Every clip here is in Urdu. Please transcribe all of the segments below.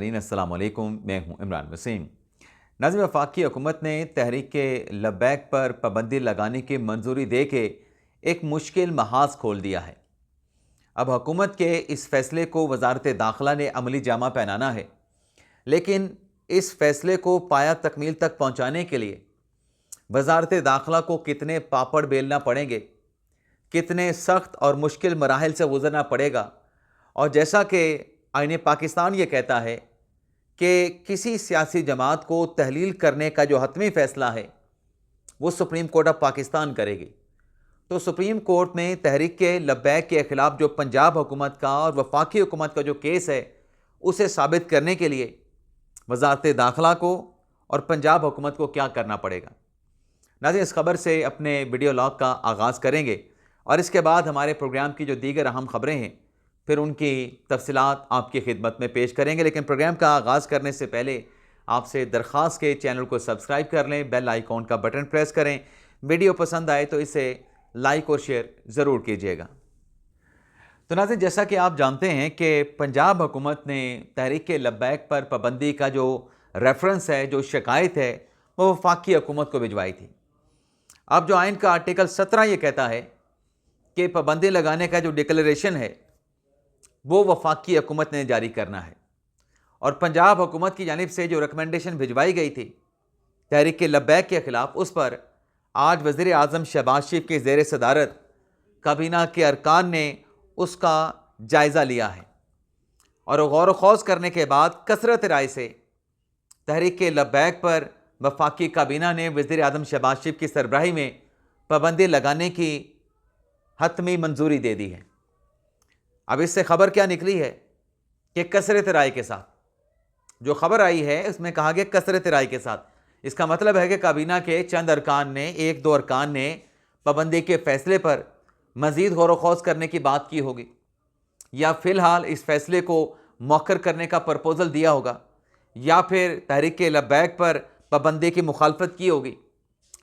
السلام علیکم، میں ہوں عمران وسیم۔ ناظرین، وفاقی حکومت نے تحریک لبیک پر پابندی لگانے کی منظوری دے کے ایک مشکل محاذ کھول دیا ہے۔ اب حکومت کے اس فیصلے کو وزارت داخلہ نے عملی جامہ پہنانا ہے، لیکن اس فیصلے کو پایہ تکمیل تک پہنچانے کے لیے وزارت داخلہ کو کتنے پاپڑ بیلنا پڑیں گے، کتنے سخت اور مشکل مراحل سے گزرنا پڑے گا، اور جیسا کہ آئین پاکستان یہ کہتا ہے کہ کسی سیاسی جماعت کو تحلیل کرنے کا جو حتمی فیصلہ ہے وہ سپریم کورٹ آف پاکستان کرے گی، تو سپریم کورٹ میں تحریک لبیک کے خلاف جو پنجاب حکومت کا اور وفاقی حکومت کا جو کیس ہے اسے ثابت کرنے کے لیے وزارت داخلہ کو اور پنجاب حکومت کو کیا کرنا پڑے گا۔ ناظرین، اس خبر سے اپنے ویڈیو لاگ کا آغاز کریں گے اور اس کے بعد ہمارے پروگرام کی جو دیگر اہم خبریں ہیں پھر ان کی تفصیلات آپ کی خدمت میں پیش کریں گے۔ لیکن پروگرام کا آغاز کرنے سے پہلے آپ سے درخواست کے چینل کو سبسکرائب کر لیں، بیل آئیکن کا بٹن پریس کریں، ویڈیو پسند آئے تو اسے لائک اور شیئر ضرور کیجیے گا۔ تو ناظرین، جیسا کہ آپ جانتے ہیں کہ پنجاب حکومت نے تحریک لبیک پر پابندی کا جو ریفرنس ہے، جو شکایت ہے، وہ وفاقی حکومت کو بھجوائی تھی۔ اب جو آئین کا آرٹیکل 17 یہ کہتا ہے کہ پابندی لگانے کا جو ڈکلیریشن ہے وہ وفاقی حکومت نے جاری کرنا ہے، اور پنجاب حکومت کی جانب سے جو ریکمنڈیشن بھجوائی گئی تھی تحریک لبیک کے خلاف، اس پر آج وزیر اعظم شہباز شریف کے زیر صدارت کابینہ کے ارکان نے اس کا جائزہ لیا ہے، اور غور و خوض کرنے کے بعد کثرت رائے سے تحریک لبیک پر وفاقی کابینہ نے وزیر اعظم شہباز شریف کی سربراہی میں پابندی لگانے کی حتمی منظوری دے دی ہے۔ اب اس سے خبر کیا نکلی ہے کہ کثرت رائے کے ساتھ جو خبر آئی ہے اس میں کہا گیا کثرت رائے کے ساتھ، اس کا مطلب ہے کہ کابینہ کے چند ارکان نے، ایک دو ارکان نے پابندی کے فیصلے پر مزید غور و خوض کرنے کی بات کی ہوگی، یا فی الحال اس فیصلے کو مؤخر کرنے کا پرپوزل دیا ہوگا، یا پھر تحریک لبیک پر پابندی کی مخالفت کی ہوگی۔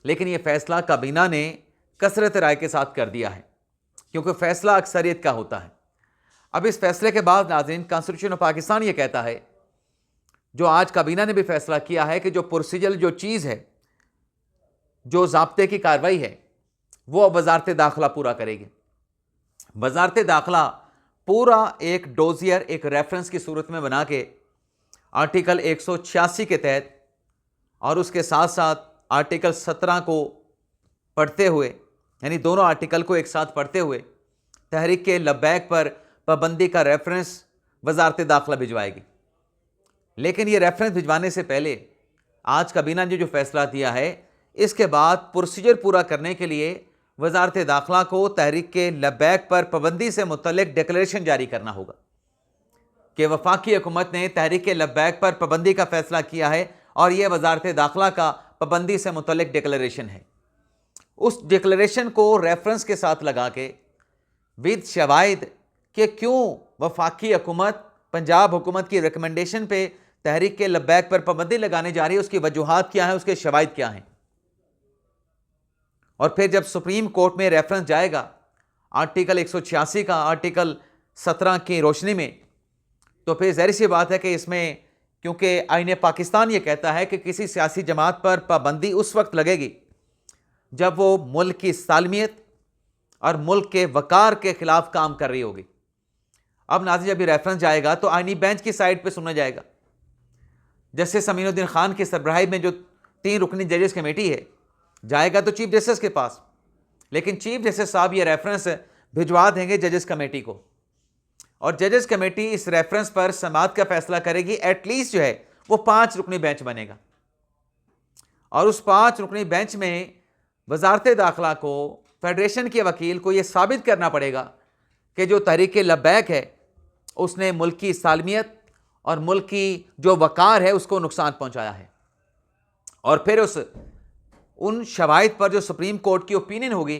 لیکن یہ فیصلہ کابینہ نے کثرت رائے کے ساتھ کر دیا ہے، کیونکہ فیصلہ اکثریت کا ہوتا ہے۔ اب اس فیصلے کے بعد ناظرین، کانسٹیٹیوشن آف پاکستان یہ کہتا ہے، جو آج کابینہ نے بھی فیصلہ کیا ہے، کہ جو پروسیجر جو چیز ہے، جو ضابطے کی کارروائی ہے، وہ اب وزارت داخلہ پورا کرے گی۔ وزارت داخلہ پورا ایک ڈوزیر، ایک ریفرنس کی صورت میں بنا کے آرٹیکل 186 کے تحت اور اس کے ساتھ ساتھ آرٹیکل 17 کو پڑھتے ہوئے، یعنی دونوں آرٹیکل کو ایک ساتھ پڑھتے ہوئے تحریک لبیک پر پابندی کا ریفرنس وزارت داخلہ بھجوائے گی۔ لیکن یہ ریفرنس بھجوانے سے پہلے آج کابینہ نے جو فیصلہ دیا ہے، اس کے بعد پروسیجر پورا کرنے کے لیے وزارت داخلہ کو تحریک لبیک پر پابندی سے متعلق ڈکلیریشن جاری کرنا ہوگا کہ وفاقی حکومت نے تحریک لبیک پر پابندی کا فیصلہ کیا ہے، اور یہ وزارت داخلہ کا پابندی سے متعلق ڈکلیریشن ہے۔ اس ڈکلیریشن کو ریفرنس کے ساتھ لگا کے ود شواہد کہ کیوں وفاقی حکومت پنجاب حکومت کی ریکمنڈیشن پہ تحریک لبیک پر پابندی لگانے جا رہی ہے، اس کی وجوہات کیا ہیں، اس کے شواہد کیا ہیں، اور پھر جب سپریم کورٹ میں ریفرنس جائے گا آرٹیکل 186 کا، آرٹیکل 17 کی روشنی میں، تو پھر ظاہر سی بات ہے کہ اس میں، کیونکہ آئین پاکستان یہ کہتا ہے کہ کسی سیاسی جماعت پر پابندی اس وقت لگے گی جب وہ ملک کی سالمیت اور ملک کے وقار کے خلاف کام کر رہی ہوگی۔ اب ناظرین، جب یہ ریفرنس جائے گا تو آئینی بینچ کی سائٹ پہ سنا جائے گا۔ جسٹس امین الدین خان کی سربراہی میں جو 3 رکنی ججز کمیٹی ہے، جائے گا تو چیف جسٹس کے پاس، لیکن چیف جسٹس صاحب یہ ریفرنس بھجوا دیں گے ججز کمیٹی کو، اور ججز کمیٹی اس ریفرنس پر سماعت کا فیصلہ کرے گی۔ ایٹ لیسٹ جو ہے وہ 5 رکنی بینچ بنے گا، اور اس 5 رکنی بینچ میں وزارت داخلہ کو، فیڈریشن کے وکیل کو یہ ثابت کرنا پڑے گا کہ جو تحریک لبیک ہے اس نے ملک کی سالمیت اور ملک کی جو وقار ہے اس کو نقصان پہنچایا ہے، اور پھر ان شواہد پر جو سپریم کورٹ کی اوپینین ہوگی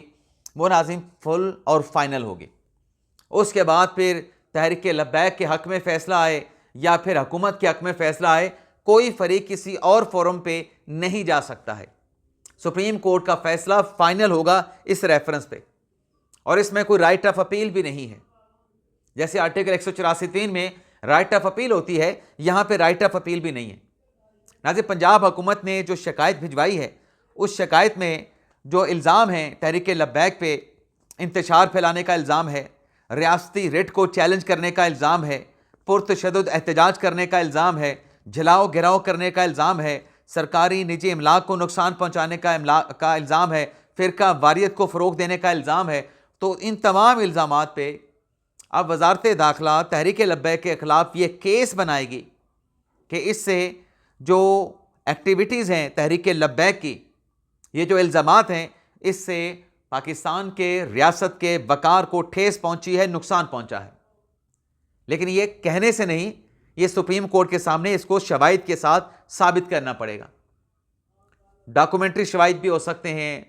وہ ناظرین فل اور فائنل ہوگی۔ اس کے بعد پھر تحریک لبیک کے حق میں فیصلہ آئے یا پھر حکومت کے حق میں فیصلہ آئے، کوئی فریق کسی اور فورم پہ نہیں جا سکتا ہے۔ سپریم کورٹ کا فیصلہ فائنل ہوگا اس ریفرنس پہ، اور اس میں کوئی رائٹ آف اپیل بھی نہیں ہے۔ جیسے آرٹیکل 184(3) میں رائٹ آف اپیل ہوتی ہے، یہاں پہ رائٹ آف اپیل بھی نہیں ہے۔ ناظرین، پنجاب حکومت نے جو شکایت بھجوائی ہے، اس شکایت میں جو الزام ہیں تحریک لبیک پہ انتشار پھیلانے کا الزام ہے، ریاستی ریٹ کو چیلنج کرنے کا الزام ہے، پرتشدد احتجاج کرنے کا الزام ہے، جلاؤ گراؤ کرنے کا الزام ہے، سرکاری نجی املاک کو نقصان پہنچانے کا الزام ہے، فرقہ واریت کو فروغ دینے کا الزام ہے۔ تو ان تمام الزامات پہ اب وزارت داخلہ تحریک لبیک کے خلاف یہ کیس بنائے گی کہ اس سے جو ایکٹیویٹیز ہیں تحریک لبیک کی، یہ جو الزامات ہیں، اس سے پاکستان کے ریاست کے وقار کو ٹھیس پہنچی ہے، نقصان پہنچا ہے۔ لیکن یہ کہنے سے نہیں، یہ سپریم کورٹ کے سامنے اس کو شواہد کے ساتھ ثابت کرنا پڑے گا۔ ڈاکومنٹری شواہد بھی ہو سکتے ہیں،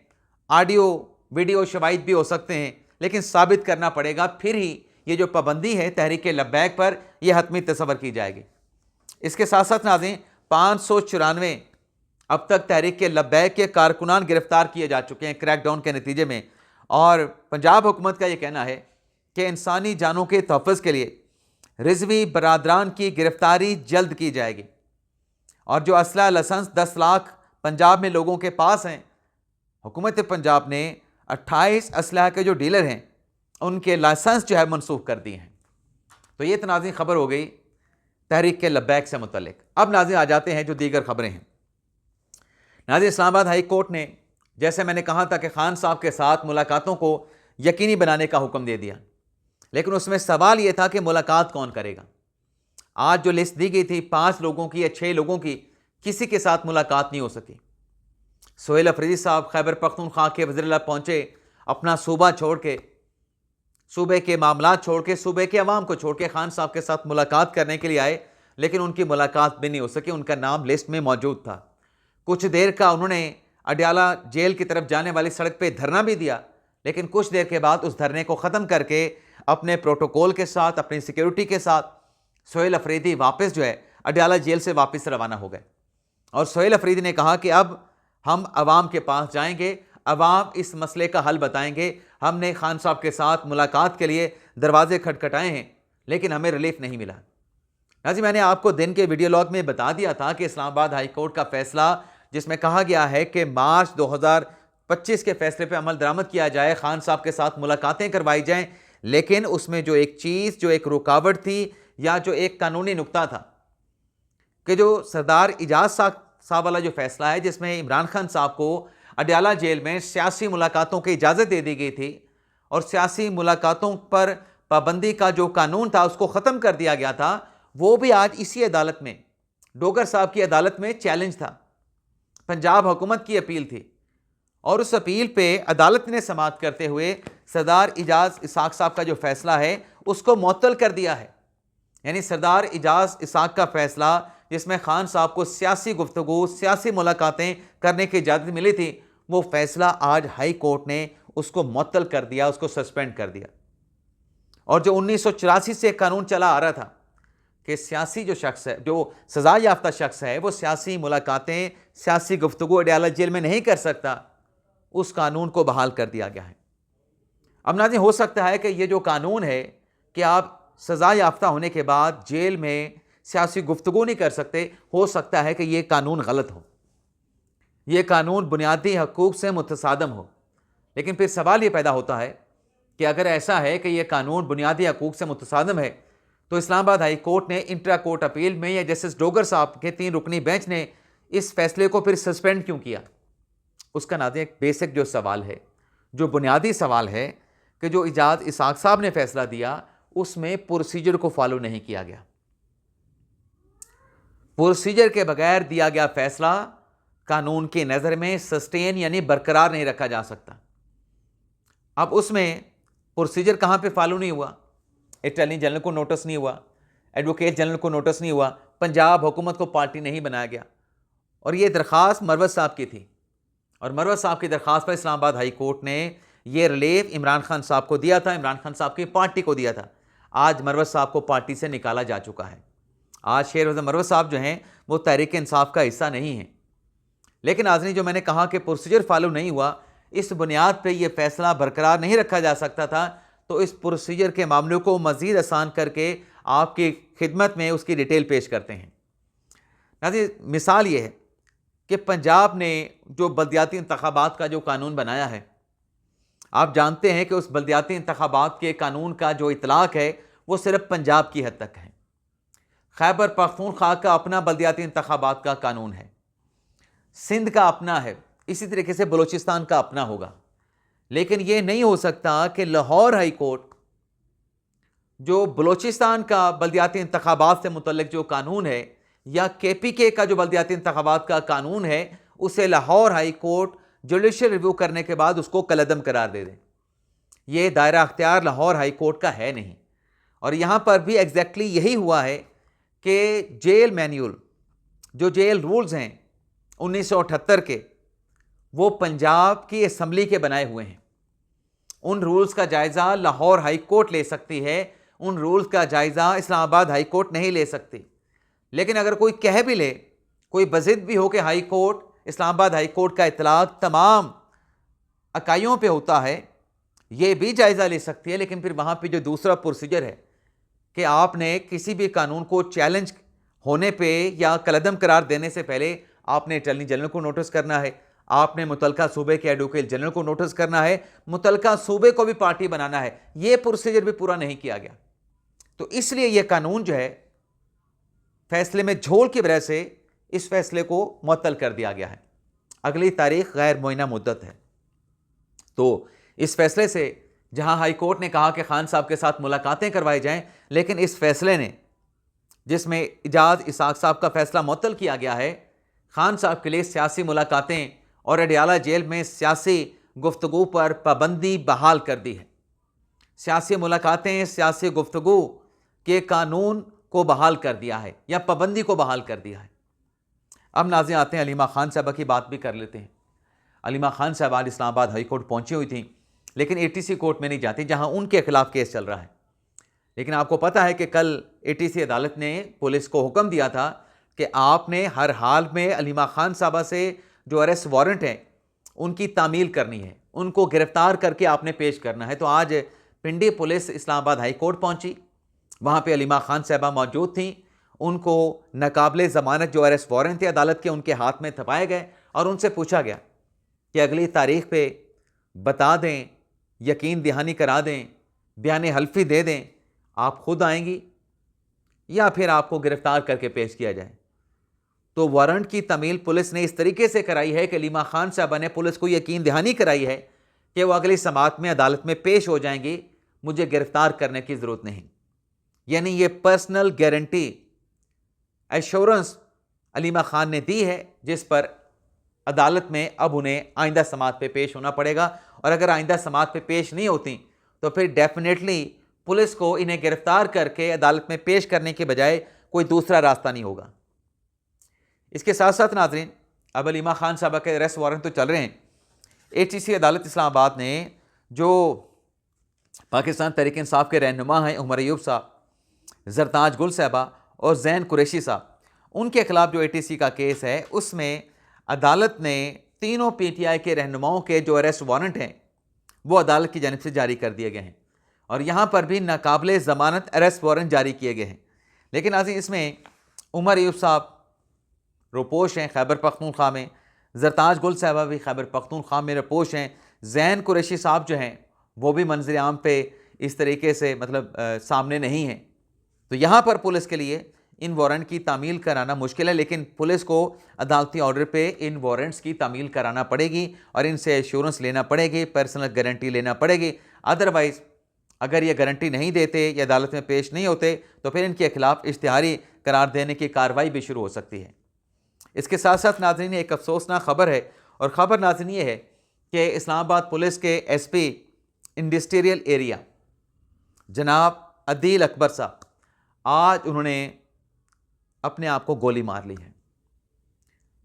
آڈیو ویڈیو شواہد بھی ہو سکتے ہیں، لیکن ثابت کرنا پڑے گا، پھر ہی یہ جو پابندی ہے تحریک لبیک پر، یہ حتمی تصور کی جائے گی۔ اس کے ساتھ ساتھ ناظرین، 594 اب تک تحریک لبیک کے کارکنان گرفتار کیے جا چکے ہیں کریک ڈاؤن کے نتیجے میں، اور پنجاب حکومت کا یہ کہنا ہے کہ انسانی جانوں کے تحفظ کے لیے رضوی برادران کی گرفتاری جلد کی جائے گی، اور جو اسلحہ لائسنس 10 لاکھ پنجاب میں لوگوں کے پاس ہیں، حکومت پنجاب نے 28 اسلحہ کے جو ڈیلر ہیں ان کے لائسنس جو ہے منسوخ کر دیے ہیں۔ تو یہ ناظرین خبر ہو گئی تحریک لبیک سے متعلق۔ اب ناظرین آ جاتے ہیں جو دیگر خبریں ہیں۔ ناظرین، اسلام آباد ہائی کورٹ نے، جیسے میں نے کہا تھا کہ خان صاحب کے ساتھ ملاقاتوں کو یقینی بنانے کا حکم دے دیا، لیکن اس میں سوال یہ تھا کہ ملاقات کون کرے گا۔ آج جو لسٹ دی گئی تھی 5 لوگوں کی یا 6 لوگوں کی، کسی کے ساتھ ملاقات نہیں ہو سکی۔ سہیل افریدی صاحب خیبر پختونخوا کے وزیر اللہ پہنچے، اپنا صوبہ چھوڑ کے، صوبے کے معاملات چھوڑ کے، صوبے کے عوام کو چھوڑ کے خان صاحب کے ساتھ ملاقات کرنے کے لیے آئے، لیکن ان کی ملاقات بھی نہیں ہو سکی۔ ان کا نام لسٹ میں موجود تھا۔ کچھ دیر کا انہوں نے اڈیالہ جیل کی طرف جانے والی سڑک پہ دھرنا بھی دیا، لیکن کچھ دیر کے بعد اس دھرنے کو ختم کر کے اپنے پروٹوکول کے ساتھ، اپنی سیکیورٹی کے ساتھ سہیل افریدی واپس جو ہے اڈیالہ جیل سے واپس روانہ ہو گئے۔ اور سہیل افریدی نے کہا کہ اب ہم عوام کے پاس جائیں گے، عوام اس مسئلے کا حل بتائیں گے۔ ہم نے خان صاحب کے ساتھ ملاقات کے لیے دروازے کھٹکھٹائے ہیں، لیکن ہمیں ریلیف نہیں ملا۔ ناظرین، میں نے آپ کو دن کے ویڈیو لاگ میں بتا دیا تھا کہ اسلام آباد ہائی کورٹ کا فیصلہ، جس میں کہا گیا ہے کہ مارچ 2025 کے فیصلے پہ عمل درآمد کیا جائے، خان صاحب کے ساتھ ملاقاتیں کروائی جائیں، لیکن اس میں جو ایک چیز، جو ایک رکاوٹ تھی یا جو ایک قانونی نقطہ تھا کہ جو سردار اعجاز صاحب والا جو فیصلہ ہے، جس میں عمران خان صاحب کو اڈیالہ جیل میں سیاسی ملاقاتوں کی اجازت دے دی گئی تھی، اور سیاسی ملاقاتوں پر پابندی کا جو قانون تھا اس کو ختم کر دیا گیا تھا، وہ بھی آج اسی عدالت میں، ڈوگر صاحب کی عدالت میں چیلنج تھا۔ پنجاب حکومت کی اپیل تھی، اور اس اپیل پہ عدالت نے سماعت کرتے ہوئے سردار اعجاز اسحاق صاحب کا جو فیصلہ ہے اس کو معطل کر دیا ہے۔ یعنی سردار اعجاز اسحاق کا فیصلہ، جس میں خان صاحب کو سیاسی گفتگو، سیاسی ملاقاتیں کرنے کی اجازت ملی تھی، وہ فیصلہ آج ہائی کورٹ نے اس کو معطل کر دیا، اس کو سسپینڈ کر دیا۔ اور جو 1984 سے قانون چلا آ رہا تھا کہ سیاسی جو شخص ہے، جو سزا یافتہ شخص ہے، وہ سیاسی ملاقاتیں، سیاسی گفتگو اڈیالہ جیل میں نہیں کر سکتا، اس قانون کو بحال کر دیا گیا ہے۔ اب ناظرین، ہو سکتا ہے کہ یہ جو قانون ہے کہ آپ سزا یافتہ ہونے کے بعد جیل میں سیاسی گفتگو نہیں کر سکتے، ہو سکتا ہے کہ یہ قانون غلط ہو، یہ قانون بنیادی حقوق سے متصادم ہو۔ لیکن پھر سوال یہ پیدا ہوتا ہے کہ اگر ایسا ہے کہ یہ قانون بنیادی حقوق سے متصادم ہے، تو اسلام آباد ہائی کورٹ نے انٹرا کورٹ اپیل میں یا جسٹس ڈوگر صاحب کے 3 رکنی بینچ نے اس فیصلے کو پھر سسپینڈ کیوں کیا؟ اس کا ناظرین ایک بیسک جو سوال ہے، جو بنیادی سوال ہے، کہ جو اعجاز اسحاق صاحب نے فیصلہ دیا اس میں پروسیجر کو فالو نہیں کیا گیا۔ پروسیجر کے بغیر دیا گیا فیصلہ قانون کی نظر میں سسٹین یعنی برقرار نہیں رکھا جا سکتا۔ اب اس میں پروسیجر کہاں پہ فالو نہیں ہوا؟ اٹارنی جنرل کو نوٹس نہیں ہوا، ایڈوکیٹ جنرل کو نوٹس نہیں ہوا، پنجاب حکومت کو پارٹی نہیں بنایا گیا، اور یہ درخواست مروت صاحب کی تھی، اور مروت صاحب کی درخواست پر اسلام آباد ہائی کورٹ نے یہ ریلیف عمران خان صاحب کو دیا تھا، عمران خان صاحب کی پارٹی کو دیا تھا۔ آج مروت صاحب کو پارٹی سے نکالا جا چکا ہے۔ آج شیر وزیر مروت صاحب جو ہیں وہ تحریک انصاف کا حصہ نہیں ہیں۔ لیکن ناظرین، جو میں نے کہا کہ پروسیجر فالو نہیں ہوا، اس بنیاد پہ یہ فیصلہ برقرار نہیں رکھا جا سکتا تھا، تو اس پروسیجر کے معاملے کو مزید آسان کر کے آپ کی خدمت میں اس کی ڈیٹیل پیش کرتے ہیں۔ ناظرین، مثال یہ ہے کہ پنجاب نے جو بلدیاتی انتخابات کا جو قانون بنایا ہے، آپ جانتے ہیں کہ اس بلدیاتی انتخابات کے قانون کا جو اطلاق ہے وہ صرف پنجاب کی حد تک ہے۔ خیبر پختونخوا کا اپنا بلدیاتی انتخابات کا قانون ہے، سندھ کا اپنا ہے، اسی طریقے سے بلوچستان کا اپنا ہوگا۔ لیکن یہ نہیں ہو سکتا کہ لاہور ہائی کورٹ جو بلوچستان کا بلدیاتی انتخابات سے متعلق جو قانون ہے، یا کے پی کے کا جو بلدیاتی انتخابات کا قانون ہے، اسے Lahore high court judicial review کرنے کے بعد اس کو کالعدم قرار دے دیں۔ یہ دائرہ اختیار لاہور ہائی کورٹ کا ہے نہیں۔ اور یہاں پر بھی ایگزیکٹلی یہی ہوا ہے کہ جیل مینیول، جو جیل رولز ہیں 1978 کے، وہ پنجاب کی اسمبلی کے بنائے ہوئے ہیں۔ ان رولز کا جائزہ لاہور ہائی کورٹ لے سکتی ہے، ان رولز کا جائزہ اسلام آباد ہائی کورٹ نہیں لے سکتی۔ لیکن اگر کوئی کہہ بھی لے، کوئی بضد بھی ہو کہ ہائی کورٹ، اسلام آباد ہائی کورٹ کا اطلاق تمام اکائیوں پہ ہوتا ہے، یہ بھی جائزہ لے سکتی ہے۔ لیکن پھر وہاں پہ جو دوسرا پروسیجر ہے کہ آپ نے کسی بھی قانون کو چیلنج ہونے پہ یا کالعدم قرار دینے سے پہلے آپ نے اٹارنی جنرل کو نوٹس کرنا ہے، آپ نے متعلقہ صوبے کے ایڈوکیٹ جنرل کو نوٹس کرنا ہے، متعلقہ صوبے کو بھی پارٹی بنانا ہے۔ یہ پروسیجر بھی پورا نہیں کیا گیا، تو اس لیے یہ قانون جو ہے فیصلے میں جھول کی وجہ سے اس فیصلے کو معطل کر دیا گیا ہے۔ اگلی تاریخ غیر معینہ مدت ہے۔ تو اس فیصلے سے جہاں ہائی کورٹ نے کہا کہ خان صاحب کے ساتھ ملاقاتیں کروائی جائیں، لیکن اس فیصلے نے، جس میں اعجاز اسحاق صاحب کا فیصلہ معطل کیا گیا ہے، خان صاحب کے لیے سیاسی ملاقاتیں اور اڈیالہ جیل میں سیاسی گفتگو پر پابندی بحال کر دی ہے۔ سیاسی ملاقاتیں، سیاسی گفتگو کے قانون کو بحال کر دیا ہے یا پابندی کو بحال کر دیا ہے۔ اب ناظرین آتے ہیں علیمہ خان صاحبہ کی بات بھی کر لیتے ہیں۔ علیمہ خان صاحبہ آج اسلام آباد ہائی کورٹ پہنچی ہوئی تھیں، لیکن اے ٹی سی کورٹ میں نہیں جاتی جہاں ان کے خلاف کیس چل رہا ہے۔ لیکن آپ کو پتہ ہے کہ کل اے ٹی سی عدالت نے پولیس کو حکم دیا تھا کہ آپ نے ہر حال میں علیمہ خان صاحبہ سے جو اریسٹ وارنٹ ہیں ان کی تعمیل کرنی ہے، ان کو گرفتار کر کے آپ نے پیش کرنا ہے۔ تو آج پنڈی پولیس اسلام آباد ہائی کورٹ پہنچی، وہاں پہ علیمہ خان صاحبہ موجود تھیں، ان کو ناقابل ضمانت جو اریسٹ وارنٹ تھے عدالت کے ان کے ہاتھ میں تھپائے گئے، اور ان سے پوچھا گیا کہ اگلی تاریخ پہ بتا دیں، یقین دہانی کرا دیں، بیان حلفی دے دیں، آپ خود آئیں گی یا پھر آپ کو گرفتار کر کے پیش کیا جائے۔ تو وارنٹ کی تعمیل پولیس نے اس طریقے سے کرائی ہے کہ علیمہ خان صاحبہ نے پولیس کو یقین دہانی کرائی ہے کہ وہ اگلی سماعت میں عدالت میں پیش ہو جائیں گی، مجھے گرفتار کرنے کی ضرورت نہیں۔ یعنی یہ personal guarantee, assurance Alima Khan نے دی ہے، جس پر عدالت میں اب انہیں آئندہ سماعت پہ پیش ہونا پڑے گا، اور اگر آئندہ سماعت پہ پیش نہیں ہوتی تو پھر ڈیفینیٹلی پولیس کو انہیں گرفتار کر کے عدالت میں پیش کرنے کے بجائے کوئی دوسرا راستہ نہیں ہوگا۔ اس کے ساتھ ساتھ ناظرین، اب علیمہ خان صاحبہ کے اریسٹ وارنٹ تو چل رہے ہیں۔ اے ٹی سی عدالت اسلام آباد نے جو پاکستان تحریک انصاف کے رہنما ہیں عمر ایوب صاحب، زرتاج گل صاحبہ اور زین قریشی صاحب، ان کے خلاف جو اے ٹی سی کا کیس ہے، اس میں عدالت نے تینوں پی ٹی آئی کے رہنماؤں کے جو اریسٹ وارنٹ ہیں وہ عدالت کی جانب سے جاری کر دیے گئے ہیں، اور یہاں پر بھی ناقابل ضمانت اریسٹ وارنٹ جاری کیے گئے ہیں۔ لیکن ناظرین، اس میں عمر ایوب صاحب روپوش ہیں خیبر پختونخوا میں، زرتاج گل صاحبہ بھی خیبر پختونخوا میں روپوش ہیں، زین قریشی صاحب جو ہیں وہ بھی منظر عام پہ اس طریقے سے سامنے نہیں ہیں۔ تو یہاں پر پولیس کے لیے ان وارنٹ کی تعمیل کرانا مشکل ہے، لیکن پولیس کو عدالتی آرڈر پہ ان وارنٹس کی تعمیل کرانا پڑے گی اور ان سے ایشورنس لینا پڑے گی، پرسنل گارنٹی لینا پڑے گی۔ ادروائز اگر یہ گارنٹی نہیں دیتے یا عدالت میں پیش نہیں ہوتے تو پھر ان کے خلاف اشتہاری قرار دینے کی کارروائی بھی شروع ہو سکتی ہے۔ اس کے ساتھ ساتھ ناظرین ایک افسوسناک خبر ہے، اور خبر ناظرین یہ ہے کہ اسلام آباد پولیس کے ایس پی انڈسٹریل ایریا جناب عدیل اکبر صاحب، آج انہوں نے اپنے آپ کو گولی مار لی ہے۔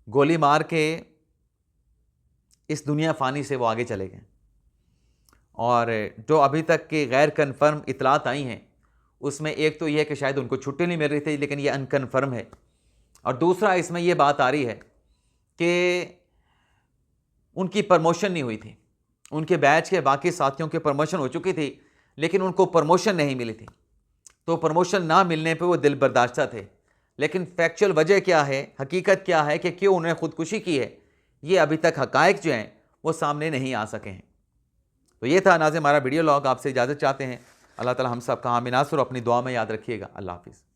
گولی مار کے اس دنیا فانی سے وہ آگے چلے گئے، اور جو ابھی تک کی غیر کنفرم اطلاعات آئی ہیں اس میں ایک تو یہ ہے کہ شاید ان کو چھٹی نہیں مل رہی تھی، لیکن یہ ان کنفرم ہے، اور دوسرا اس میں یہ بات آ رہی ہے کہ ان کی پروموشن نہیں ہوئی تھی، ان کے بیچ کے باقی ساتھیوں کی پروموشن ہو چکی تھی لیکن ان کو پروموشن نہیں ملی تھی۔ تو پروموشن نہ ملنے پہ وہ دل برداشتہ تھے، لیکن فیکچول وجہ کیا ہے، حقیقت کیا ہے کہ کیوں انہوں نے خودکشی کی ہے، یہ ابھی تک حقائق جو ہیں وہ سامنے نہیں آ سکے ہیں۔ تو یہ تھا ناظرین ہمارا ویڈیو لاگ، آپ سے اجازت چاہتے ہیں۔ اللہ تعالی ہم سب کا حامی ناصر، اپنی دعا میں یاد رکھیے گا۔ اللہ حافظ۔